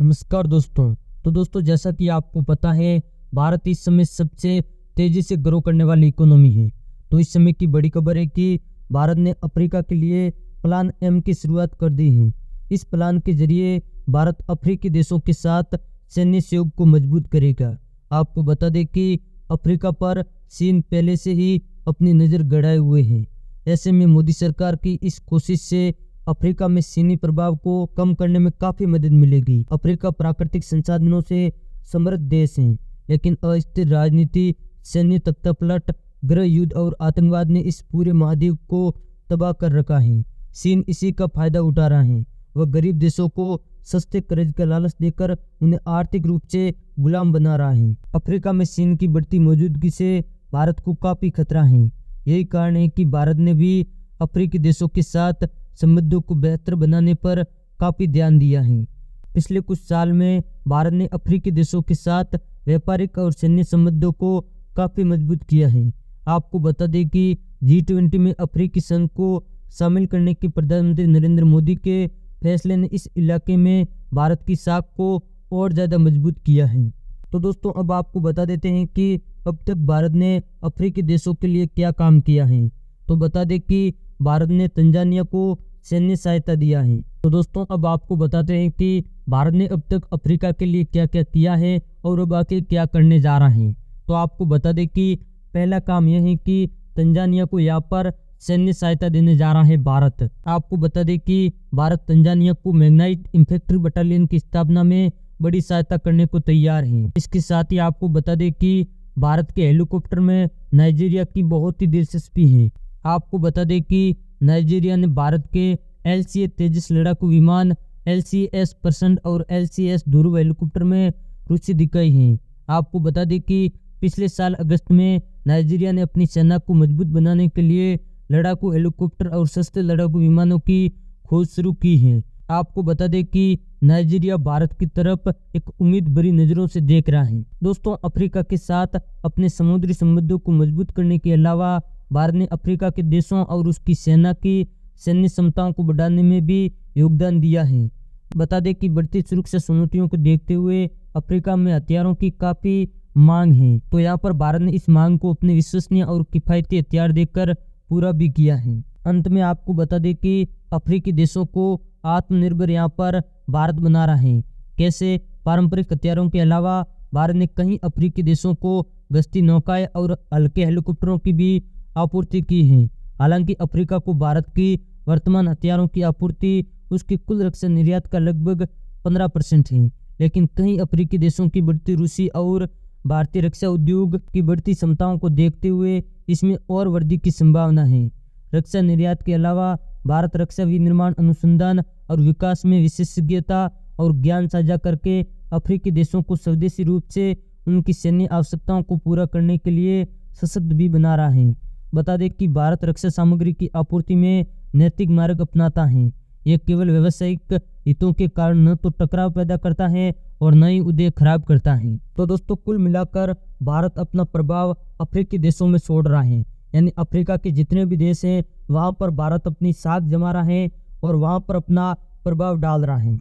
नमस्कार दोस्तों। तो दोस्तों, जैसा कि आपको पता है, भारत इस समय सबसे तेजी से ग्रो करने वाली इकोनॉमी है। तो इस समय की बड़ी खबर है कि भारत ने अफ्रीका के लिए प्लान एम की शुरुआत कर दी है। इस प्लान के जरिए भारत अफ्रीकी देशों के साथ सैन्य सहयोग को मजबूत करेगा। आपको बता दें कि अफ्रीका पर चीन पहले से ही अपनी नज़र गड़ाए हुए हैं। ऐसे में मोदी सरकार की इस कोशिश से अफ्रीका में चीनी प्रभाव को कम करने में काफी मदद मिलेगी। अफ्रीका प्राकृतिक संसाधनों से समृद्ध देश है, लेकिन अस्थिर राजनीति, सैन्य तख्तापलट, गृह युद्ध और आतंकवाद ने इस पूरे महाद्वीप को तबाह कर रखा है। चीन इसी का फायदा उठा रहा है। वह गरीब देशों को सस्ते कर्ज का लालच देकर उन्हें आर्थिक रूप से गुलाम बना रहा है। अफ्रीका में चीन की बढ़ती मौजूदगी से भारत को काफी खतरा है। यही कारण है कि भारत ने भी अफ्रीकी देशों के साथ संबंधों को बेहतर बनाने पर काफी ध्यान दिया है। पिछले कुछ साल में भारत ने अफ्रीकी देशों के साथ व्यापारिक और सैन्य संबंधों को काफी मजबूत किया है। आपको बता दें कि G20 में अफ्रीकी संघ को शामिल करने के प्रधानमंत्री नरेंद्र मोदी के फैसले ने इस इलाके में भारत की साख को और ज़्यादा मजबूत किया है। तो दोस्तों, अब आपको बता देते हैं कि अब तक भारत ने अफ्रीकी देशों के लिए क्या काम किया है। तो बता दें कि भारत ने तंजानिया को सैन्य सहायता दिया है। तो दोस्तों, अब आपको बताते हैं कि भारत ने अब तक अफ्रीका के लिए क्या क्या किया है और अब आगे क्या करने जा रहा है। तो आपको बता दें कि पहला काम यह है कि तंजानिया को यहाँ पर सैन्य सहायता देने जा रहा है भारत। आपको बता दें कि भारत तंजानिया को मैग्नाइट इंफेंट्री बटालियन की स्थापना में बड़ी सहायता करने को तैयार है। इसके साथ ही आपको बता दें कि भारत के हेलीकॉप्टर में नाइजीरिया की बहुत ही दिलचस्पी है। आपको बता दें कि नाइजीरिया ने भारत के LCA तेजस लड़ाकू विमान, LCS परसेंट और LCS ध्रुव हेलीकॉप्टर में रुचि दिखाई है। आपको बता दें कि पिछले साल अगस्त में नाइजीरिया ने अपनी सेना को मजबूत बनाने के लिए लड़ाकू हेलीकॉप्टर और सस्ते लड़ाकू विमानों की खोज शुरू की है। आपको बता दें कि नाइजीरिया भारत की तरफ एक उम्मीद भरी नज़रों से देख रहा है। दोस्तों, अफ्रीका के साथ अपने समुद्री संबंधों को मजबूत करने के अलावा भारत ने अफ्रीका के देशों और उसकी सेना की सैन्य क्षमताओं को बढ़ाने में भी योगदान दिया है। बता दें कि बढ़ती सुरक्षा चुनौतियों को देखते हुए अफ्रीका में हथियारों की काफ़ी मांग है। तो यहाँ पर भारत ने इस मांग को अपने विश्वसनीय और किफ़ायती हथियार देकर पूरा भी किया है। अंत में आपको बता दें कि अफ्रीकी देशों को आत्मनिर्भर यहाँ पर भारत बना रहा है। कैसे? पारंपरिक हथियारों के अलावा भारत ने कई अफ्रीकी देशों को गश्ती नौकाएं और हल्के हेलीकॉप्टरों की भी आपूर्ति की है। हालांकि अफ्रीका को भारत की वर्तमान हथियारों की आपूर्ति उसकी कुल रक्षा निर्यात का लगभग 15% है, लेकिन कई अफ्रीकी देशों की बढ़ती रूसी और भारतीय रक्षा उद्योग की बढ़ती क्षमताओं को देखते हुए इसमें और वृद्धि की संभावना है। रक्षा निर्यात के अलावा भारत रक्षा विनिर्माण, अनुसंधान और विकास में विशेषज्ञता और ज्ञान साझा करके अफ्रीकी देशों को स्वदेशी रूप से उनकी सैन्य आवश्यकताओं को पूरा करने के लिए सशक्त भी बना रहा है। बता दें कि भारत रक्षा सामग्री की आपूर्ति में नैतिक मार्ग अपनाता है। यह केवल व्यावसायिक हितों के कारण न तो टकराव पैदा करता है और न ही उन्हें खराब करता है। तो दोस्तों, कुल मिलाकर भारत अपना प्रभाव अफ्रीकी देशों में छोड़ रहा है। यानी अफ्रीका के जितने भी देश हैं वहाँ पर भारत अपनी साख जमा रहा है और वहाँ पर अपना प्रभाव डाल रहा है।